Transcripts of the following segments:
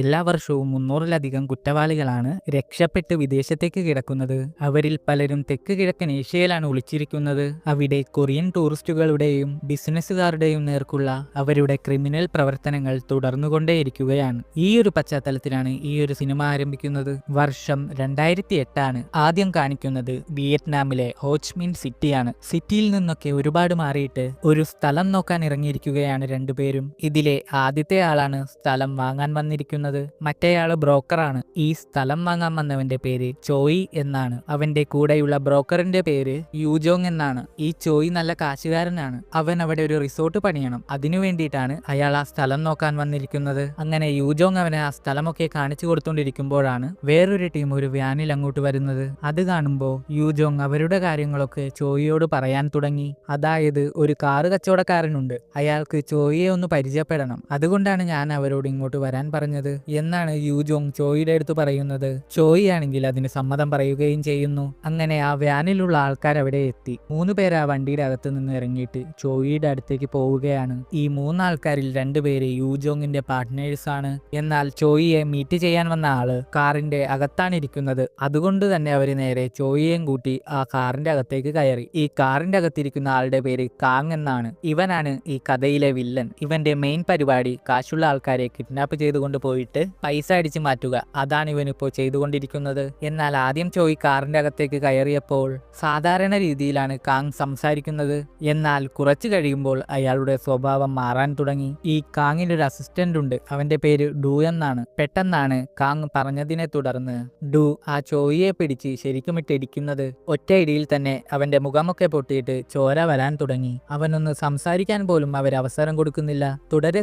എല്ലാ വർഷവും 300-ലധികം കുറ്റവാളികളാണ് രക്ഷപ്പെട്ട് വിദേശത്തേക്ക് കിടക്കുന്നത്. അവരിൽ പലരും തെക്ക് കിഴക്കൻ ഏഷ്യയിലാണ് ഒളിച്ചിരിക്കുന്നത്. അവിടെ കൊറിയൻ ടൂറിസ്റ്റുകളുടെയും ബിസിനസ്സുകാരുടെയും നേർക്കുള്ള അവരുടെ ക്രിമിനൽ പ്രവർത്തനങ്ങൾ തുടർന്നുകൊണ്ടേയിരിക്കുകയാണ്. ഈ ഒരു പശ്ചാത്തലത്തിലാണ് ഈ ഒരു സിനിമ ആരംഭിക്കുന്നത്. വർഷം 2008 ആദ്യം കാണിക്കുന്നത് വിയറ്റ്നാമിലെ ഹോച്ച്മിൻ സിറ്റിയാണ്. സിറ്റിയിൽ നിന്നൊക്കെ ഒരുപാട് മാറിയിട്ട് ഒരു സ്ഥലം നോക്കാൻ ഇറങ്ങിയിരിക്കുകയാണ് രണ്ടുപേരും. ഇതിലെ ആദ്യത്തെ ആളാണ് സ്ഥലം വാങ്ങാൻ വന്നിരിക്കുന്നത്. മറ്റേയാള് ബ്രോക്കറാണ്. ഈ സ്ഥലം വാങ്ങാൻ വന്നവന്റെ പേര് ചോയി എന്നാണ്. അവന്റെ കൂടെയുള്ള ബ്രോക്കറിന്റെ പേര് യൂജോങ് എന്നാണ്. ഈ ചോയി നല്ല കാശുകാരനാണ്. അവൻ അവിടെ ഒരു റിസോർട്ട് പണിയണം. അതിനു വേണ്ടിയിട്ടാണ് അയാൾ ആ സ്ഥലം നോക്കാൻ വന്നിരിക്കുന്നത്. അങ്ങനെ യൂജോങ് അവനെ ആ സ്ഥലമൊക്കെ കാണിച്ചു കൊടുത്തോണ്ടിരിക്കുമ്പോഴാണ് വേറൊരു ടീം ഒരു വ്യാനിൽ അങ്ങോട്ട് വരുന്നത്. അത് കാണുമ്പോൾ യൂജോങ് അവരുടെ കാര്യങ്ങളൊക്കെ ചോയിയോട് പറയാൻ തുടങ്ങി. അതായത് ഒരു കാറ് കച്ചവടക്കാരനുണ്ട്, അയാൾക്ക് ചോയിയെ ഒന്ന് പരിചയപ്പെടണം, അതുകൊണ്ടാണ് ഞാൻ അവരോട് ഇങ്ങോട്ട് വരാൻ പറഞ്ഞത് എന്നാണ് യൂജോങ് ചോയിയുടെ അടുത്ത് പറയുന്നത്. ചോയി ആണെങ്കിൽ അതിന് സമ്മതം പറയുകയും ചെയ്യുന്നു. അങ്ങനെ ആ വ്യാനിലുള്ള ആൾക്കാർ അവിടെ എത്തി. 3 പേർ ആ വണ്ടിയുടെ അകത്ത് നിന്ന് ഇറങ്ങിയിട്ട് ചോയിയുടെ അടുത്തേക്ക് പോവുകയാണ്. ഈ 3 ആൾക്കാരിൽ 2 പേര് യൂജോങ്ങിന്റെ പാർട്ട്നേഴ്സ് ആണ്. എന്നാൽ ചോയിയെ മീറ്റ് ചെയ്യാൻ വന്ന ആള് കാറിന്റെ അകത്താണ് ഇരിക്കുന്നത്. അതുകൊണ്ട് തന്നെ അവര് നേരെ ചോയിയെയും കൂട്ടി ആ കാറിന്റെ അകത്തേക്ക് കയറി. ഈ കാറിന്റെ അകത്തിരിക്കുന്ന ആളുടെ പേര് കാങ് എന്നാണ്. ഇവനാണ് ഈ കഥയിലെ വില്ലൻ. ഇവന്റെ മെയിൻ പരിപാടി കാശുള്ള ആൾക്കാരെ കിഡ്നാപ്പ് ചെയ്തുകൊണ്ട് പോയിട്ട് പൈസ അടിച്ചു മാറ്റുക. അതാണ് ഇവനിപ്പോ ചെയ്തുകൊണ്ടിരിക്കുന്നത്. എന്നാൽ ആദ്യം ചോയി കാറിന്റെ അകത്തേക്ക് കയറിയപ്പോൾ സാധാരണ രീതിയിലാണ് കാങ് സംസാരിക്കുന്നത്. എന്നാൽ കുറച്ചു കഴിയുമ്പോൾ അയാളുടെ സ്വഭാവം മാറാൻ തുടങ്ങി. ഈ കാങ്ങിന് ഒരു അസിസ്റ്റന്റ് ഉണ്ട്. അവന്റെ പേര് ഡു എന്നാണ്. പെട്ടെന്നാണ് കാങ് പറഞ്ഞതിനെ തുടർന്ന് ഡു ആ ചോയിയെ പിടിച്ച് ശരിക്കും ഇട്ടിടിക്കുന്നത്. ഒറ്റ ഇടിയിൽ തന്നെ അവന്റെ മുഖമൊക്കെ പൊട്ടിയിട്ട് ചോര വരാൻ തുടങ്ങി. അവനൊന്ന് സംസാരിക്കാൻ പോലും അവരവസരം കൊടുക്കുന്നില്ല. തുടരെ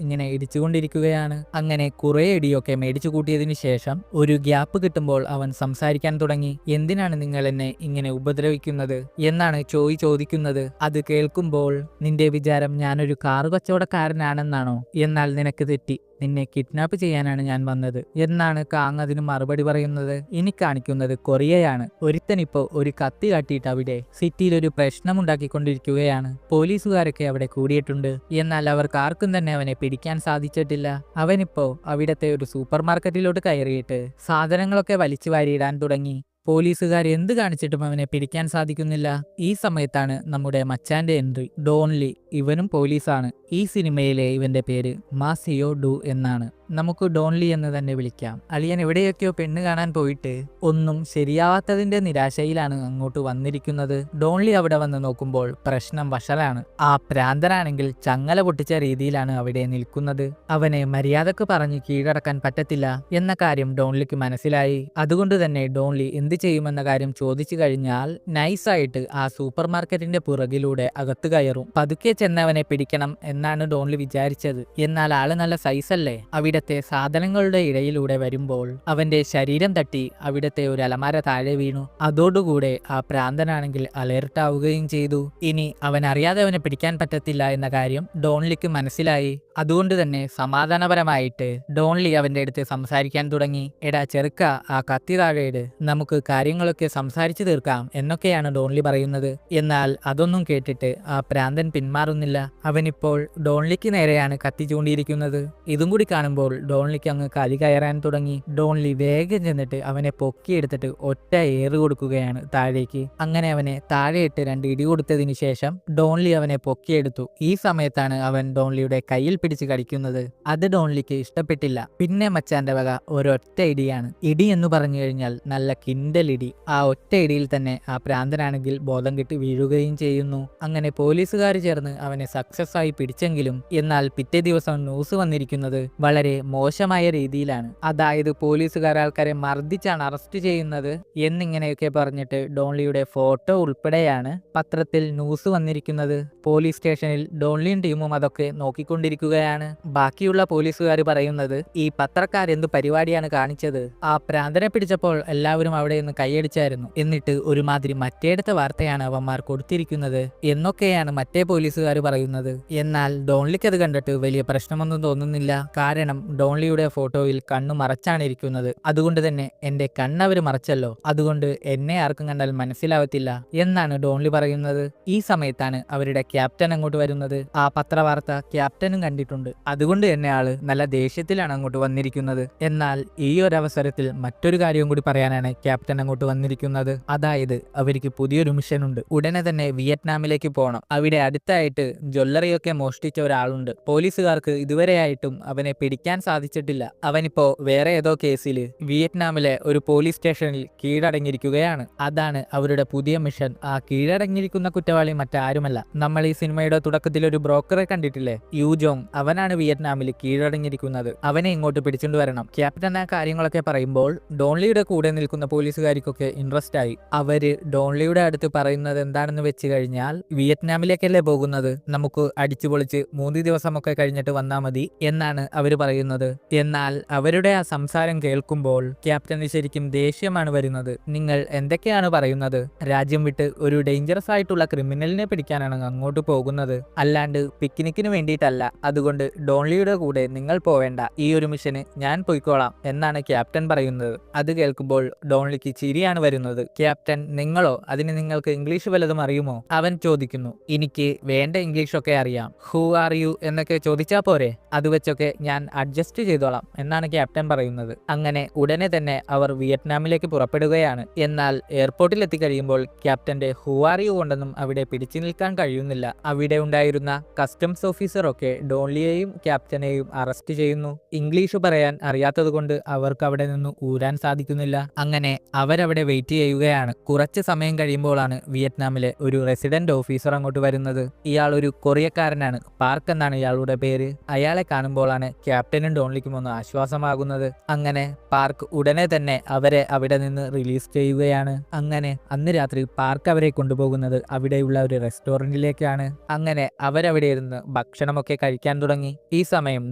ഇങ്ങനെ ഇടിച്ചുകൊണ്ടിരിക്കുകയാണ്. അങ്ങനെ കുറെ ഇടിയൊക്കെ മേടിച്ചു കൂട്ടിയതിനു ശേഷം ഒരു ഗ്യാപ്പ് കിട്ടുമ്പോൾ അവൻ സംസാരിക്കാൻ തുടങ്ങി. എന്തിനാണ് നിങ്ങൾ എന്നെ ഇങ്ങനെ ഉപദ്രവിക്കുന്നത് എന്നാണ് ചോയി ചോദിക്കുന്നത്. അത് കേൾക്കുമ്പോൾ നിന്റെ വിചാരം ഞാനൊരു കാറ് കച്ചവടക്കാരനാണെന്നാണോ? എന്നാൽ നിനക്ക് തെറ്റി. നിന്നെ കിഡ്നാപ്പ് ചെയ്യാനാണ് ഞാൻ വന്നത് എന്നാണ് കാങ് അതിന് മറുപടി പറയുന്നത്. ഇനി കാണിക്കുന്നത് കൊറിയയാണ്. ഒരുത്തനിപ്പോ ഒരു കത്തി കാട്ടിയിട്ട് അവിടെ സിറ്റിയിൽ ഒരു പ്രശ്നമുണ്ടാക്കിക്കൊണ്ടിരിക്കുകയാണ്. പോലീസുകാരൊക്കെ അവിടെ കൂടിയിട്ടുണ്ട്. എന്നാൽ അവർക്ക് ആർക്കും തന്നെ അവനെ പിടിക്കാൻ സാധിച്ചിട്ടില്ല. അവനിപ്പോ അവിടത്തെ ഒരു സൂപ്പർ മാർക്കറ്റിലോട്ട് കയറിയിട്ട് സാധനങ്ങളൊക്കെ വലിച്ചു വാരിയിടാൻ തുടങ്ങി. പോലീസുകാർ എന്ത് കാണിച്ചിട്ടും അവനെ പിടിക്കാൻ സാധിക്കുന്നില്ല. ഈ സമയത്താണ് നമ്മുടെ മച്ചാന്റെ എൻട്രി. ഡോൺലി. ഇവനും പോലീസാണ്. ഈ സിനിമയിലെ ഇവന്റെ പേര് മാസിയോ ഡു എന്നാണ്. നമുക്ക് ഡോൺലി എന്ന് തന്നെ വിളിക്കാം. അളിയൻ എവിടെയൊക്കെയോ പെണ്ണ് കാണാൻ പോയിട്ട് ഒന്നും ശരിയാവാത്തതിന്റെ നിരാശയിലാണ് അങ്ങോട്ട് വന്നിരിക്കുന്നത്. ഡോൺലി അവിടെ വന്ന് നോക്കുമ്പോൾ പ്രശ്നം വഷളാണ്. ആ പ്രാന്തനാണെങ്കിൽ ചങ്ങല പൊട്ടിച്ച രീതിയിലാണ് അവിടെ നിൽക്കുന്നത്. അവനെ മര്യാദക്ക് പറഞ്ഞ് കീഴടക്കാൻ പറ്റത്തില്ല എന്ന കാര്യം ഡോൺലിക്ക് മനസ്സിലായി. അതുകൊണ്ട് തന്നെ ഡോൺലി എന്ത് ചെയ്യുമെന്ന കാര്യം ചോദിച്ചു കഴിഞ്ഞാൽ നൈസായിട്ട് ആ സൂപ്പർ മാർക്കറ്റിന്റെ പുറകിലൂടെ അകത്ത് കയറും. പതുക്കെ ചെന്നവനെ പിടിക്കണം എന്നാണ് ഡോൺലി വിചാരിച്ചത്. എന്നാൽ ആള് നല്ല സൈസല്ലേ. അവിടത്തെ സാധനങ്ങളുടെ ഇടയിലൂടെ വരുമ്പോൾ അവന്റെ ശരീരം തട്ടി അവിടത്തെ ഒരു അലമാര താഴെ വീണു. അതോടുകൂടെ ആ പ്രാന്തനാണെങ്കിൽ അലേർട്ട് ആവുകയും ചെയ്തു. ഇനി അവൻ അറിയാതെ അവനെ പിടിക്കാൻ പറ്റത്തില്ല എന്ന കാര്യം ഡോൺലിക്ക് മനസ്സിലായി. അതുകൊണ്ട് തന്നെ സമാധാനപരമായിട്ട് ഡോൺലി അവന്റെ അടുത്ത് സംസാരിക്കാൻ തുടങ്ങി. എടാ ചെറുക്ക, ആ കത്തി താഴെയിട്, നമുക്ക് കാര്യങ്ങളൊക്കെ സംസാരിച്ചു തീർക്കാം എന്നൊക്കെയാണ് ഡോൺലി പറയുന്നത്. എന്നാൽ അതൊന്നും കേട്ടിട്ട് ആ പ്രാന്തൻ പിന്മാറുന്നില്ല. അവനിപ്പോൾ ഡോൺലിക്ക് നേരെയാണ് കത്തി ചൂണ്ടിയിരിക്കുന്നത്. ഇതും കൂടി കാണുമ്പോൾ ഡോൺലിക്ക് അങ്ങ് കലി കയറാൻ തുടങ്ങി. ഡോൺലി വേഗം ചെന്നിട്ട് അവനെ പൊക്കിയെടുത്തിട്ട് ഒറ്റ ഏറ് കൊടുക്കുകയാണ് താഴേക്ക്. അങ്ങനെ അവനെ താഴെയിട്ട് 2 ഇടി കൊടുത്തതിന് ശേഷം ഡോൺലി അവനെ പൊക്കിയെടുത്തു. ഈ സമയത്താണ് അവൻ ഡോൺലിയുടെ കയ്യിൽ പിടിച്ച് കടിക്കുന്നത്. അത് ഡോൺലിക്ക് ഇഷ്ടപ്പെട്ടില്ല. പിന്നെ മച്ചാന്റെ വക ഒരൊറ്റ ഇടിയാണ്. ഇടി എന്ന് പറഞ്ഞു കഴിഞ്ഞാൽ നല്ല കിൻഡൽ ഇടി. ആ ഒറ്റ ഇടിയിൽ തന്നെ ആ പ്രാന്തനാണെങ്കിൽ ബോധം കെട്ട് വീഴുകയും ചെയ്യുന്നു. അങ്ങനെ പോലീസുകാർ ചേർന്ന് അവനെ സക്സസ് ആയി പിടിച്ചെങ്കിലും എന്നാൽ പിറ്റേ ദിവസം ന്യൂസ് വന്നിരിക്കുന്നത് വളരെ മോശമായ രീതിയിലാണ്. അതായത് പോലീസുകാർ ആൾക്കാരെ മർദ്ദിച്ചാണ് അറസ്റ്റ് ചെയ്യുന്നത് എന്നിങ്ങനെയൊക്കെ പറഞ്ഞിട്ട് ഡോൺലിയുടെ ഫോട്ടോ ഉൾപ്പെടെയാണ് പത്രത്തിൽ ന്യൂസ് വന്നിരിക്കുന്നത്. പോലീസ് സ്റ്റേഷനിൽ ഡോൺലിയും ടീമും അതൊക്കെ നോക്കിക്കൊണ്ടിരിക്കുകയാണ്. ബാക്കിയുള്ള പോലീസുകാർ പറയുന്നത് ഈ പത്രക്കാരെന്ത് പരിപാടിയാണ് കാണിച്ചത്, ആ പ്രാന്തനെ പിടിച്ചപ്പോൾ എല്ലാവരും അവിടെ നിന്ന് കൈയടിച്ചായിരുന്നു, എന്നിട്ട് ഒരുമാതിരി മറ്റേടത്തെ വാർത്തയാണ് അവന്മാർ കൊടുത്തിരിക്കുന്നത് എന്നൊക്കെയാണ് മറ്റേ പോലീസുകാർ പറയുന്നത്. എന്നാൽ ഡോൺലിക്ക് അത് കണ്ടിട്ട് വലിയ പ്രശ്നമൊന്നും തോന്നുന്നില്ല. കാരണം ഡോൺലിയുടെ ഫോട്ടോയിൽ കണ്ണു മറച്ചാണ് ഇരിക്കുന്നത്. അതുകൊണ്ട് തന്നെ എന്റെ കണ്ണവര് മറച്ചല്ലോ, അതുകൊണ്ട് എന്നെ ആർക്കും കണ്ടാൽ മനസ്സിലാവത്തില്ല എന്നാണ് ഡോൺലി പറയുന്നത്. ഈ സമയത്താണ് അവരുടെ ക്യാപ്റ്റൻ അങ്ങോട്ട് വരുന്നത്. ആ പത്രവാർത്ത ക്യാപ്റ്റനും കണ്ടിട്ടുണ്ട്. അതുകൊണ്ട് തന്നെ ആള് നല്ല ദേഷ്യത്തിലാണ് അങ്ങോട്ട് വന്നിരിക്കുന്നത്. എന്നാൽ ഈ ഒരു അവസരത്തിൽ മറ്റൊരു കാര്യവും കൂടി പറയാനാണ് ക്യാപ്റ്റൻ അങ്ങോട്ട് വന്നിരിക്കുന്നത്. അതായത് അവർക്ക് പുതിയൊരു മിഷൻ ഉണ്ട്. ഉടനെ തന്നെ വിയറ്റ്നാമിലേക്ക് പോകണം. അവിടെ അടുത്തായിട്ട് ജ്വല്ലറിയൊക്കെ മോഷ്ടിച്ച ഒരാളുണ്ട്. പോലീസുകാർക്ക് ഇതുവരെയായിട്ടും അവനെ പിടിക്കാൻ സാധിച്ചിട്ടില്ല. അവനിപ്പോ വേറെ ഏതോ കേസിൽ വിയറ്റ്നാമിലെ ഒരു പോലീസ് സ്റ്റേഷനിൽ കീഴടങ്ങിയിരിക്കുകയാണ്. അതാണ് അവരുടെ പുതിയ മിഷൻ. ആ കീഴടങ്ങിയിരിക്കുന്ന കുറ്റവാളി മറ്റാരുമല്ല, നമ്മൾ ഈ സിനിമയുടെ തുടക്കത്തിൽ ഒരു ബ്രോക്കറെ കണ്ടിട്ടില്ലേ, യൂജോങ്. അവനാണ് വിയറ്റ്നാമിൽ കീഴടങ്ങിയിരിക്കുന്നത്. അവനെ ഇങ്ങോട്ട് പിടിച്ചുകൊണ്ട് വരണം. ക്യാപ്റ്റൻ ആ കാര്യങ്ങളൊക്കെ പറയുമ്പോൾ ഡോൺലിയുടെ കൂടെ നിൽക്കുന്ന പോലീസുകാർക്കൊക്കെ ഇൻട്രസ്റ്റ് ആയി. അവര് ഡോൺലിയുടെ അടുത്ത് പറയുന്നത് എന്താണെന്ന് വെച്ച് കഴിഞ്ഞാൽ, വിയറ്റ്നാമിലേക്കല്ലേ പോകുന്നത്, നമുക്ക് അടിച്ചുപൊളിച്ച് 3 ദിവസമൊക്കെ കഴിഞ്ഞിട്ട് വന്നാൽ മതി എന്നാണ് അവര് പറയുന്നത്. എന്നാൽ അവരുടെ ആ സംസാരം കേൾക്കുമ്പോൾ ക്യാപ്റ്റന് ശരിക്കും ദേഷ്യമാണ് വരുന്നത്. നിങ്ങൾ എന്തൊക്കെയാണ് പറയുന്നത്? രാജ്യം വിട്ട് ഒരു ഡേഞ്ചറസ് ആയിട്ടുള്ള ക്രിമിനലിനെ പിടിക്കാനാണ് അങ്ങോട്ട് പോകുന്നത്, അല്ലാണ്ട് പിക്നിക്കിന് വേണ്ടിയിട്ടല്ല. അതുകൊണ്ട് ഡോൺലിയുടെ കൂടെ നിങ്ങൾ പോവേണ്ട, ഈ ഒരു മിഷന് ഞാൻ പോയിക്കോളാം എന്നാണ് ക്യാപ്റ്റൻ പറയുന്നത്. അത് കേൾക്കുമ്പോൾ ഡോൺലിക്ക് ചിരിയാണ് വരുന്നത്. ക്യാപ്റ്റൻ, നിങ്ങളോ? അതിന് നിങ്ങൾക്ക് ഇംഗ്ലീഷ് വല്ലതും അറിയുമോ? അവൻ ചോദിക്കുന്നു. എനിക്ക് വേണ്ട ഇംഗ്ലീഷൊക്കെ അറിയാം, ഹൂ ആർ യു എന്നൊക്കെ ചോദിച്ചാൽ പോരെ, അത് വെച്ചൊക്കെ ഞാൻ അഡ്ജസ്റ്റ് ചെയ്തോളാം എന്നാണ് ക്യാപ്റ്റൻ പറയുന്നത്. അങ്ങനെ ഉടനെ തന്നെ അവർ വിയറ്റ്നാമിലേക്ക് പുറപ്പെടുകയാണ്. എന്നാൽ എയർപോർട്ടിൽ എത്തിക്കഴിയുമ്പോൾ ക്യാപ്റ്റന്റെ ഹൂ ആർ യു കൊണ്ടൊന്നും അവിടെ പിടിച്ചു നിൽക്കാൻ കഴിയുന്നില്ല. അവിടെ ഉണ്ടായിരുന്ന കസ്റ്റംസ് ഓഫീസറൊക്കെ ഡോൺലിയെയും ക്യാപ്റ്റനെയും അറസ്റ്റ് ചെയ്യുന്നു. ഇംഗ്ലീഷ് പറയാൻ അറിയാത്തത് കൊണ്ട് അവർക്ക് അവിടെ നിന്ന് ഊരാൻ സാധിക്കുന്നില്ല. അങ്ങനെ അവരവിടെ വെയിറ്റ് ചെയ്യുകയാണ്. കുറച്ച് സമയം കഴിയുമ്പോഴാണ് വിയറ്റ്നാമിലെ ഒരു റെസിഡന്റ് ഓഫീസർ അങ്ങോട്ട് വരുന്നത്. ഇയാൾ ഒരു കൊറിയക്കാരനാണ്, പാർക്ക് എന്നാണ് ഇയാളുടെ പേര്. അയാളെ കാണുമ്പോഴാണ് ക്യാപ്റ്റനും ഡോൺലിക്കും ഒന്ന് ആശ്വാസമാകുന്നത്. അങ്ങനെ പാർക്ക് ഉടനെ തന്നെ അവരെ അവിടെ നിന്ന് റിലീസ് ചെയ്യുകയാണ്. അങ്ങനെ അന്ന് രാത്രി പാർക്ക് അവരെ കൊണ്ടുപോകുന്നത് അവിടെയുള്ള ഒരു റെസ്റ്റോറന്റിലേക്കാണ്. അങ്ങനെ അവരവിടെ ഇരുന്ന് ഭക്ഷണമൊക്കെ കഴിക്കാൻ തുടങ്ങി. ഈ സമയം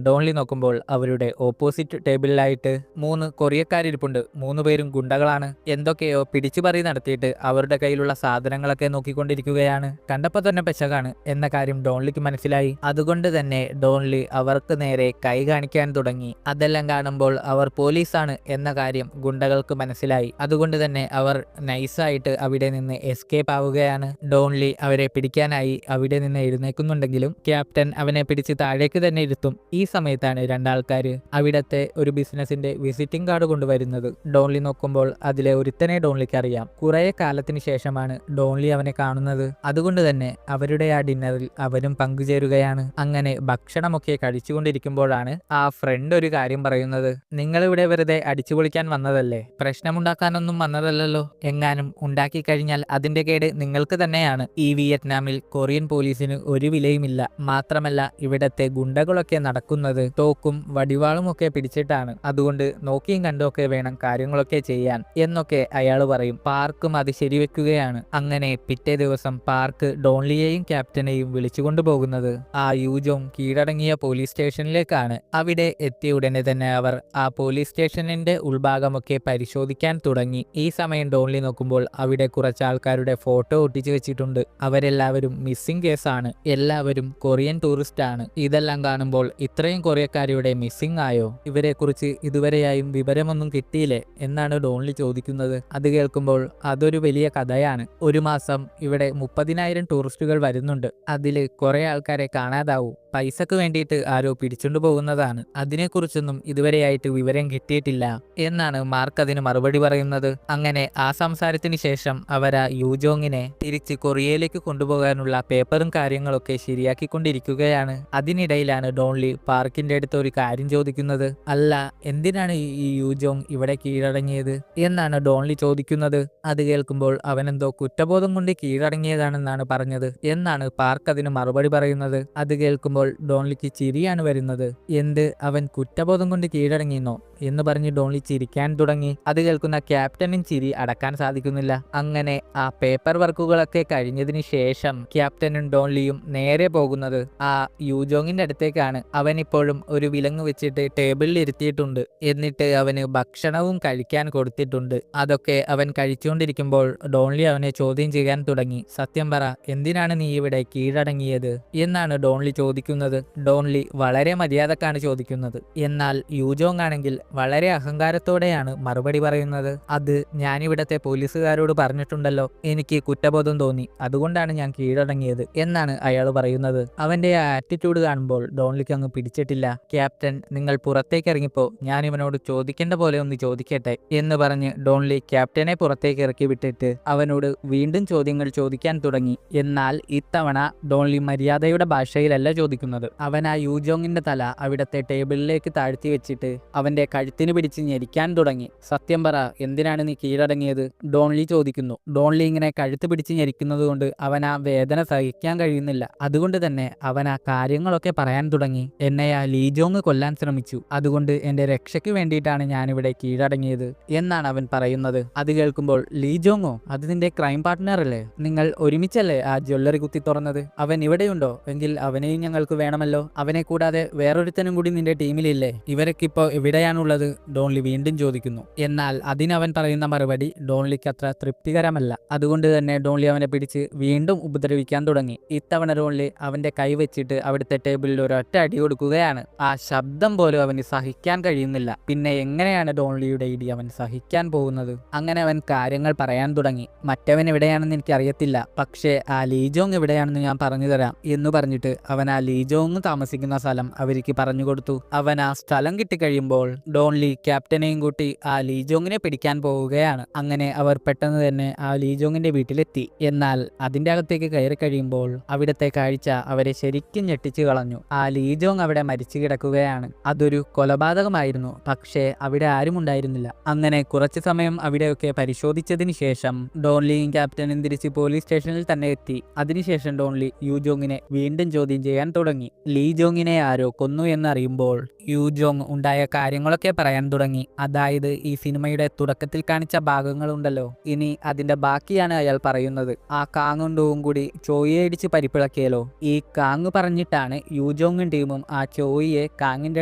ഡോൺലി നോക്കുമ്പോൾ അവരുടെ ഓപ്പോസിറ്റ് ടേബിളിലായിട്ട് 3 കൊറിയക്കാരിപ്പുണ്ട്. 3 പേരും ഗുണ്ടകളാണ്. എന്തൊക്കെയോ പിടിച്ചുപറി നടത്തിയിട്ട് അവരുടെ കയ്യിലുള്ള സാധനങ്ങളൊക്കെ നോക്കിക്കൊണ്ടിരിക്കുകയാണ്. കണ്ടപ്പോൾ തന്നെ പെശകാണ് എന്ന കാര്യം ഡോൺലിക്ക് മനസ്സിലായി. അതുകൊണ്ട് തന്നെ ഡോൺലി അവർക്ക് നേരെ കൈ കാണിക്കാൻ തുടങ്ങി. അതെല്ലാം കാണുമ്പോൾ അവർ പോലീസാണ് എന്ന കാര്യം ഗുണ്ടകൾക്ക് മനസ്സിലായി. അതുകൊണ്ട് തന്നെ അവർ നൈസായിട്ട് അവിടെ നിന്ന് എസ്കേപ്പ് ആവുകയാണ്. ഡോൺലി അവരെ പിടിക്കാനായി അവിടെ നിന്ന് എഴുന്നേക്കുന്നുണ്ടെങ്കിലും ക്യാപ്റ്റൻ അവനെ പിടിച്ച് താഴേക്ക് തന്നെ ഇരുത്തും. ഈ സമയത്താണ് രണ്ടാൾക്കാര് അവിടത്തെ ഒരു ബിസിനസിന്റെ വിസിറ്റിംഗ് കാർഡ് കൊണ്ടുവരുന്നത്. ഡോൺലി നോക്കുമ്പോൾ അതിലെ ഒരുത്തനെ ഡോൺലിക്ക് അറിയാം. കുറെ കാലത്തിന് ശേഷമാണ് ഡോൺലി അവനെ കാണുന്നത്. അതുകൊണ്ട് തന്നെ അവരുടെ ആ ഡിന്നറിൽ അവരും പങ്കുചേരുകയാണ്. അങ്ങനെ ഭക്ഷണമൊക്കെ കഴിച്ചുകൊണ്ടിരിക്കുമ്പോഴാണ് ആ ഫ്രണ്ട് ഒരു കാര്യം പറയുന്നത്. നിങ്ങളിവിടെ വെറുതെ അടിച്ചുപൊളിക്കാൻ വന്നതല്ലേ, പ്രശ്നമുണ്ടാക്കാനൊന്നും വന്നതല്ലല്ലോ. എങ്ങാനും ഉണ്ടാക്കി കഴിഞ്ഞാൽ അതിന്റെ കേട് നിങ്ങൾക്ക് തന്നെയാണ്. ഈ വിയറ്റ്നാമിൽ കൊറിയൻ പോലീസിന് ഒരു വിലയുമില്ല. മാത്രമല്ല ഇവിടത്തെ ഗുണ്ടകളൊക്കെ നടക്കുന്നത് തോക്കും വടിവാളും ഒക്കെ പിടിച്ചിട്ടാണ്. അതുകൊണ്ട് നോക്കിയും കണ്ടൊക്കെ വേണം കാര്യങ്ങളൊക്കെ ചെയ്യാൻ എന്നൊക്കെ അയാൾ പറയും. പാർക്കും അത് ശരിവെക്കുകയാണ്. അങ്ങനെ പിറ്റേ ദിവസം പാർക്ക് ഡോൺലിയെയും ക്യാപ്റ്റനെയും വിളിച്ചുകൊണ്ടു പോകുന്നത് ആ യൂജോങ് കീഴടങ്ങിയ പോലീസ് സ്റ്റേഷനിലേക്കാണ്. അവിടെ എത്തിയ ഉടനെ തന്നെ അവർ ആ പോലീസ് സ്റ്റേഷനിന്റെ ഉൾഭാഗമൊക്കെ പരിശോധിക്കാൻ തുടങ്ങി. ഈ സമയം ഡോൺലി നോക്കുമ്പോൾ അവിടെ കുറച്ച് ആൾക്കാരുടെ ഫോട്ടോ ഒട്ടിച്ചു വെച്ചിട്ടുണ്ട്. അവരെല്ലാവരും മിസ്സിംഗ് കേസാണ്. എല്ലാവരും കൊറിയൻ ടൂറിസ്റ്റ് ആണ്. ഇതെല്ലാം കാണുമ്പോൾ ഇത്രയും കൊറിയക്കാരുടെ മിസ്സിംഗ് ആയോ, ഇവരെ കുറിച്ച് ഇതുവരെയായും വിവരമൊന്നും കിട്ടിയില്ലേ എന്നാണ് ഡോൺലി ചോദിക്കുന്നത്. അത് കേൾക്കുമ്പോൾ അതൊരു വലിയ കഥയാണ്. ഒരു മാസം ഇവിടെ 30,000 ടൂറിസ്റ്റുകൾ വരുന്നുണ്ട്. അതില് കുറെ ആൾക്കാരെ കാണാതാവും. പൈസക്ക് വേണ്ടിയിട്ട് ആരോ പിടിച്ചുകൊണ്ടു പോകുന്നതാണ്. അതിനെക്കുറിച്ചൊന്നും ഇതുവരെയായിട്ട് വിവരം കിട്ടിയിട്ടില്ല എന്നാണ് മാർക്ക് അതിന് മറുപടി പറയുന്നത്. അങ്ങനെ ആ സംസാരത്തിന് ശേഷം അവരാ യൂജോങ്ങിനെ തിരിച്ച് കൊറിയയിലേക്ക് കൊണ്ടുപോകാനുള്ള പേപ്പറും കാര്യങ്ങളൊക്കെ ശരിയാക്കിക്കൊണ്ടിരിക്കുകയാണ്. അതിനിടയിലാണ് ഡോൺലി പാർക്കിന്റെ അടുത്ത് ഒരു കാര്യം ചോദിക്കുന്നത്. അല്ല, എന്തിനാണ് ഈ യൂജോങ് ഇവിടെ കീഴടങ്ങിയത് എന്നാണ് ഡോൺലി ചോദിക്കുന്നത്. അത് കേൾക്കുമ്പോൾ അവനെന്തോ കുറ്റബോധം കൊണ്ട് കീഴടങ്ങിയതാണെന്നാണ് പറഞ്ഞത് എന്നാണ് പാർക്ക് അതിന് മറുപടി പറയുന്നത്. അത് കേൾക്കുമ്പോൾ ഡോൺലിക്ക് ചിരിയാണ് വരുന്നത്. എന്ത്, അവൻ കുറ്റബോധം കൊണ്ട് കീഴടങ്ങിയെന്നോ എന്ന് പറഞ്ഞ് ഡോൺലി ചിരിക്കാൻ തുടങ്ങി. അത് കേൾക്കുന്ന ക്യാപ്റ്റനും ചിരി അടക്കാൻ സാധിക്കുന്നില്ല. അങ്ങനെ ആ പേപ്പർ വർക്കുകളൊക്കെ കഴിഞ്ഞതിന് ശേഷം ക്യാപ്റ്റനും ഡോൺലിയും നേരെ പോകുന്നത് ആ യൂജോങ്ങിന്റെ അടുത്തേക്കാണ്. അവൻ ഇപ്പോഴും ഒരു വിലങ്ങ് വെച്ചിട്ട് ടേബിളിൽ ഇരുത്തിയിട്ടുണ്ട്. എന്നിട്ട് അവന് ഭക്ഷണവും കഴിക്കാൻ കൊടുത്തിട്ടുണ്ട്. അതൊക്കെ അവൻ കഴിച്ചുകൊണ്ടിരിക്കുമ്പോൾ ഡോൺലി അവനെ ചോദ്യം ചെയ്യാൻ തുടങ്ങി. സത്യം പറ, എന്തിനാണ് നീ ഇവിടെ കീഴടങ്ങിയത് എന്നാണ് ഡോൺലി ചോദിക്കുന്നത്. ചോദിക്കുന്നത്. ഡോൺലി വളരെ മര്യാദക്കാണ് ചോദിക്കുന്നത്. എന്നാൽ യൂജോങ് ആണെങ്കിൽ വളരെ അഹങ്കാരത്തോടെയാണ് മറുപടി പറയുന്നത്. അത് ഞാനിവിടത്തെ പോലീസുകാരോട് പറഞ്ഞിട്ടുണ്ടല്ലോ, എനിക്ക് കുറ്റബോധം തോന്നി, അതുകൊണ്ടാണ് ഞാൻ കീഴടങ്ങിയത് എന്നാണ് അയാൾ പറയുന്നത്. അവന്റെ ആ ആറ്റിറ്റ്യൂഡ് കാണുമ്പോൾ ഡോൺലിക്ക് അങ്ങ് പിടിച്ചിട്ടില്ല. ക്യാപ്റ്റൻ, നിങ്ങൾ പുറത്തേക്ക് ഇറങ്ങിപ്പോ, ഞാൻ ഇവനോട് ചോദിക്കേണ്ട പോലെ ഒന്ന് ചോദിക്കട്ടെ എന്ന് പറഞ്ഞ് ഡോൺലി ക്യാപ്റ്റനെ പുറത്തേക്ക് ഇറക്കി വിട്ടിട്ട് അവനോട് വീണ്ടും ചോദ്യങ്ങൾ ചോദിക്കാൻ തുടങ്ങി. എന്നാൽ ഇത്തവണ ഡോൺലി മര്യാദയുടെ ഭാഷയിലല്ല ചോദിക്കുന്നത്. അവൻ ആ യൂജോങ്ങിന്റെ തല അവിടത്തെ ടേബിളിലേക്ക് താഴ്ത്തി വെച്ചിട്ട് അവന്റെ കഴുത്തിന് പിടിച്ച് ഞെരിക്കാൻ തുടങ്ങി. സത്യം പറ, എന്തിനാണ് നീ കീഴടങ്ങിയത്? ഡോൺലി ചോദിക്കുന്നു. ഡോൺലി ഇങ്ങനെ കഴുത്ത് പിടിച്ച് ഞെരിക്കുന്നത് കൊണ്ട് അവൻ ആ വേദന സഹിക്കാൻ കഴിയുന്നില്ല. അതുകൊണ്ട് തന്നെ അവൻ ആ കാര്യങ്ങളൊക്കെ പറയാൻ തുടങ്ങി. എന്നെ ആ ലീജോങ് കൊല്ലാൻ ശ്രമിച്ചു, അതുകൊണ്ട് എന്റെ രക്ഷയ്ക്ക് വേണ്ടിയിട്ടാണ് ഞാനിവിടെ കീഴടങ്ങിയത് എന്നാണ് അവൻ പറയുന്നത്. അത് കേൾക്കുമ്പോൾ ലീജോങ്ങോ? അത് നിന്റെ ക്രൈം പാർട്ട്ണർ അല്ലേ? നിങ്ങൾ ഒരുമിച്ചല്ലേ ആ ജ്വല്ലറി കുത്തി തുറന്നത്? അവൻ ഇവിടെയുണ്ടോ? എങ്കിൽ അവനെയും ഞങ്ങൾക്ക് വേണമല്ലോ. അവനെ കൂടാതെ വേറൊരുത്തനും കൂടി നിന്റെ ടീമിലില്ലേ? ഇവരൊക്കെ ഇപ്പോൾ എവിടെയാണുള്ളത്? ഡോൺലി വീണ്ടും ചോദിക്കുന്നു. എന്നാൽ അതിനവൻ പറയുന്ന മറുപടി ഡോൺലിക്ക് അത്ര തൃപ്തികരമല്ല. അതുകൊണ്ട് തന്നെ ഡോൺലി അവനെ പിടിച്ച് വീണ്ടും ഉപദ്രവിക്കാൻ തുടങ്ങി. ഇത്തവണ ഡോൺലി അവന്റെ കൈ വെച്ചിട്ട് അവിടുത്തെ ടേബിളിൽ ഒരൊറ്റ അടി കൊടുക്കുകയാണ്. ആ ശബ്ദം പോലും അവന് സഹിക്കാൻ കഴിയുന്നില്ല. പിന്നെ എങ്ങനെയാണ് ഡോൺലിയുടെ ഇടി അവൻ സഹിക്കാൻ പോകുന്നത്? അങ്ങനെ അവൻ കാര്യങ്ങൾ പറയാൻ തുടങ്ങി. മറ്റവൻ എവിടെയാണെന്ന് എനിക്ക് അറിയത്തില്ല, പക്ഷേ ആ ലീജോങ് എവിടെയാണെന്ന് ഞാൻ പറഞ്ഞു തരാം എന്ന് പറഞ്ഞിട്ട് അവൻ ആ ലീജോങ് താമസിക്കുന്ന സ്ഥലം അവർക്ക് പറഞ്ഞു കൊടുത്തു. അവൻ ആ സ്ഥലം കിട്ടിക്കഴിയുമ്പോൾ ഡോൺലി ക്യാപ്റ്റനെയും കൂട്ടി ആ ലീജോങ്ങിനെ പിടിക്കാൻ പോവുകയാണ്. അങ്ങനെ അവർ പെട്ടെന്ന് തന്നെ ആ ലീജോങ്ങിന്റെ വീട്ടിലെത്തി. എന്നാൽ അതിന്റെ അകത്തേക്ക് കയറി കഴിയുമ്പോൾ അവിടുത്തെ കാഴ്ച അവരെ ശരിക്കും ഞെട്ടിച്ചു കളഞ്ഞു. ആ ലീജോങ് അവിടെ മരിച്ചു കിടക്കുകയാണ്. അതൊരു കൊലപാതകമായിരുന്നു, പക്ഷേ അവിടെ ആരും ഉണ്ടായിരുന്നില്ല. അങ്ങനെ കുറച്ചു സമയം അവിടെയൊക്കെ പരിശോധിച്ചതിന് ശേഷം ഡോൺലിയും ക്യാപ്റ്റനും തിരിച്ച് പോലീസ് സ്റ്റേഷനിൽ തന്നെ എത്തി. അതിനുശേഷം ഡോൺലി യൂജോങ്ങിനെ വീണ്ടും ചോദ്യം ചെയ്യാൻ തുടങ്ങി. ലീജോങ്ങിനെ ആരോ കൊന്നു എന്നറിയുമ്പോൾ യൂജോങ് ഉണ്ടായ കാര്യങ്ങളൊക്കെ പറയാൻ തുടങ്ങി. അതായത് ഈ സിനിമയുടെ തുടക്കത്തിൽ കാണിച്ച ഭാഗങ്ങളുണ്ടല്ലോ, ഇനി അതിന്റെ ബാക്കിയാണ് അയാൾ പറയുന്നത്. ആ കാങ്ങുണ്ടവും കൂടി ചോയിയെ ഇടിച്ച് പരിപ്പിളക്കിയല്ലോ. ഈ കാങ് പറഞ്ഞിട്ടാണ് യൂജോങ്ങും ടീമും ആ ചോയിയെ കാങ്ങിന്റെ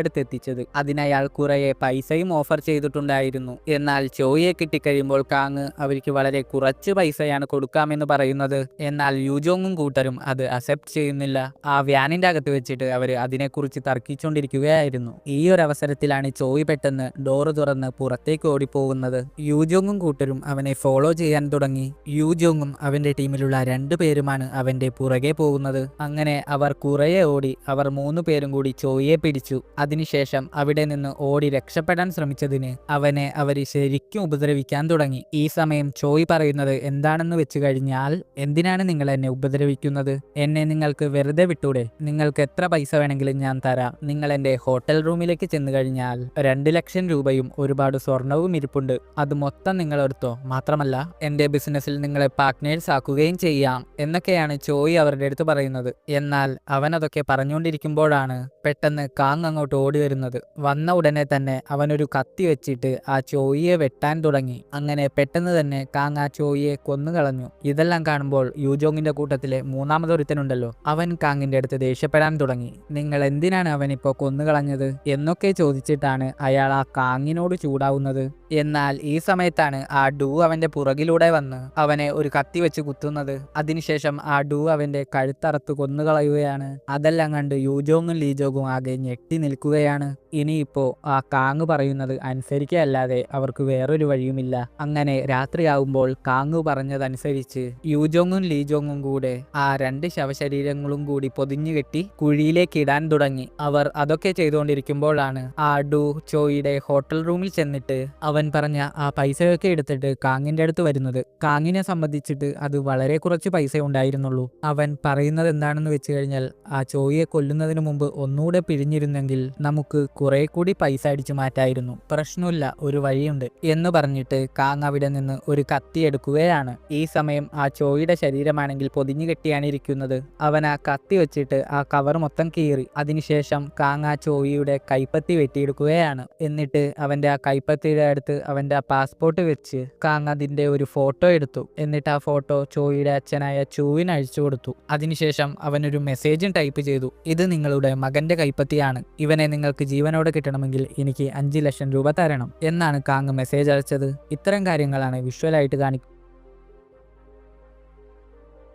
അടുത്ത് എത്തിച്ചത്. അതിനയാൾ കുറെ പൈസയും ഓഫർ ചെയ്തിട്ടുണ്ടായിരുന്നു. എന്നാൽ ചോയിയെ കിട്ടിക്കഴിയുമ്പോൾ കാങ് അവർക്ക് വളരെ കുറച്ച് പൈസയാണ് കൊടുക്കാമെന്ന് പറയുന്നത്. എന്നാൽ യൂജോങ്ങും കൂട്ടരും അത് അക്സെപ്റ്റ് ചെയ്യുന്നില്ല. ആ വ്യാനിന്റെ അകത്ത് വെച്ചിട്ട് അവര് അതിനെക്കുറിച്ച് തർക്കിച്ചുകൊണ്ടിരിക്കുകയായിരുന്നു. ഈ ഒരു അവസരത്തിലാണ് ചോയ് പെട്ടെന്ന് ഡോറ് തുറന്ന് പുറത്തേക്ക് ഓടിപ്പോകുന്നത്. യൂജോങ്ങും കൂട്ടരും അവനെ ഫോളോ ചെയ്യാൻ തുടങ്ങി. യൂജോങ്ങും അവന്റെ ടീമിലുള്ള 2 പേരുമാണ് അവന്റെ പുറകെ പോകുന്നത്. അങ്ങനെ അവർ കുറെ ഓടി അവർ 3 പേരും കൂടി ചോയിയെ പിടിച്ചു. അതിനുശേഷം അവിടെ നിന്ന് ഓടി രക്ഷപ്പെടാൻ ശ്രമിച്ചതിന് അവനെ അവര് ശരിക്കും ഉപദ്രവിക്കാൻ തുടങ്ങി. ഈ സമയം ചോയ് പറയുന്നത് എന്താണെന്ന് വെച്ച് കഴിഞ്ഞാൽ, എന്തിനാണ് നിങ്ങൾ എന്നെ ഉപദ്രവിക്കുന്നത്? എന്നെ നിങ്ങൾക്ക് വെറുതെ വിട്ടൂടെ? നിങ്ങൾക്ക് എത്ര പൈസ വേണമെങ്കിലും ഞാൻ തരാം. നിങ്ങൾ എന്റെ ഹോട്ടൽ റൂമിലേക്ക് ചെന്ന് കഴിഞ്ഞാൽ 2 ലക്ഷം രൂപയും ഒരുപാട് സ്വർണവും ഇരിപ്പുണ്ട്. അത് മൊത്തം നിങ്ങൾ എടുത്തോ. മാത്രമല്ല എന്റെ ബിസിനസ്സിൽ നിങ്ങളെ പാർട്ട്നേഴ്സ് ആക്കുകയും ചെയ്യാം എന്നൊക്കെയാണ് ചോയ് അവരുടെ അടുത്ത് പറയുന്നത്. എന്നാൽ അവൻ അതൊക്കെ പറഞ്ഞുകൊണ്ടിരിക്കുമ്പോഴാണ് പെട്ടെന്ന് കാങ് അങ്ങോട്ട് ഓടി വരുന്നത്. വന്ന ഉടനെ തന്നെ അവനൊരു കത്തി വെച്ചിട്ട് ആ ചോയിയെ വെട്ടാൻ തുടങ്ങി. അങ്ങനെ പെട്ടെന്ന് തന്നെ കാങ് ആ ചോയിയെ കൊന്നുകളഞ്ഞു. ഇതെല്ലാം കാണുമ്പോൾ യൂജോങ്ങിന്റെ കൂട്ടത്തിലെ 3ാമതൊരുത്തനുണ്ടല്ലോ, അവൻ കാങ്ങിന്റെ അടുത്ത് ദേഷ്യപ്പെടാൻ തുടങ്ങി. നിങ്ങൾ എന്തിനാണ് അവനിപ്പോ കൊന്നുകളഞ്ഞത് എന്നൊക്കെ ചോദിച്ചിട്ടാണ് അയാൾ ആ കാങ്ങിനോട് ചൂടാവുന്നത്. എന്നാൽ ഈ സമയത്താണ് ആ ഡൂ അവന്റെ പുറകിലൂടെ വന്ന് അവനെ ഒരു കത്തി വെച്ച് കുത്തുന്നത്. അതിനുശേഷം ആ ഡൂ അവന്റെ കഴുത്തറത്ത് കൊന്നുകളയുകയാണ്. അതെല്ലാം കണ്ട് യൂജോങ്ങും ലീജോങ്ങും ആകെ ഞെട്ടി നിൽക്കുകയാണ്. ഇനിയിപ്പോ ആ കാങ് പറയുന്നത് അനുസരിക്കല്ലാതെ അവർക്ക് വേറൊരു വഴിയുമില്ല. അങ്ങനെ രാത്രിയാവുമ്പോൾ കാങ് പറഞ്ഞതനുസരിച്ച് യൂജോങ്ങും ലീജോങ്ങും കൂടെ ആ 2 ശവശരീരങ്ങളും കൂടി പൊതിഞ്ഞു കെട്ടി കുഴിയിലേക്ക് ഇടാൻ തുടങ്ങി. അവർ അതൊക്കെ ചെയ്തുകൊണ്ടിരിക്കുമ്പോഴാണ് ആ ഡൂ ചോയിയുടെ ഹോട്ടൽ റൂമിൽ ചെന്നിട്ട് അവൻ പറഞ്ഞ ആ പൈസയൊക്കെ എടുത്തിട്ട് കാങ്ങിന്റെ അടുത്ത് വരുന്നത്. കാങ്ങിനെ സംബന്ധിച്ചിട്ട് അത് വളരെ കുറച്ച് പൈസ ഉണ്ടായിരുന്നുള്ളൂ. അവൻ പറയുന്നത് എന്താണെന്ന് വെച്ച് കഴിഞ്ഞാൽ, ആ ചോയിയെ കൊല്ലുന്നതിന് മുമ്പ് ഒന്നുകൂടെ പിരിഞ്ഞിരുന്നെങ്കിൽ നമുക്ക് കുറെ കൂടി പൈസ അടിച്ചു മാറ്റായിരുന്നു. പ്രശ്നമില്ല, ഒരു വഴിയുണ്ട് എന്ന് പറഞ്ഞിട്ട് കാങ് അവിടെ നിന്ന് ഒരു കത്തി എടുക്കുകയാണ്. ഈ സമയം ആ ചോയിയുടെ ശരീരമാണെങ്കിൽ പൊതിഞ്ഞു കെട്ടിയാണ് ഇരിക്കുന്നത്. അവൻ ആ കത്തി വെച്ചിട്ട് ആ കവർ മൊത്തം കീറി. അതിനുശേഷം കാങ് ആ ചോയിയുടെ കൈപ്പത്തി വെട്ടിയെടുക്കുകയാണ്. എന്നിട്ട് അവന്റെ ആ കൈപ്പത്തിയുടെ അടുത്ത് അവന്റെ ആ പാസ്പോർട്ട് വെച്ച് കാങ് അതിന്റെ ഒരു ഫോട്ടോ എടുത്തു. എന്നിട്ട് ആ ഫോട്ടോ ചോയിയുടെ അച്ഛനായ ചൂവിന് അയച്ചു കൊടുത്തു. അതിനുശേഷം അവനൊരു മെസ്സേജും ടൈപ്പ് ചെയ്തു. ഇത് നിങ്ങളുടെ മകന്റെ കൈപ്പത്തിയാണ്. ഇവനെ നിങ്ങൾക്ക് ജീവനോടെ കിട്ടണമെങ്കിൽ എനിക്ക് 5 ലക്ഷം രൂപ തരണം എന്നാണ് കാങ് മെസ്സേജ് അയച്ചത്. ഇത്തരം കാര്യങ്ങളാണ് വിഷ്വലായിട്ട് കാണിക്കുന്നത്.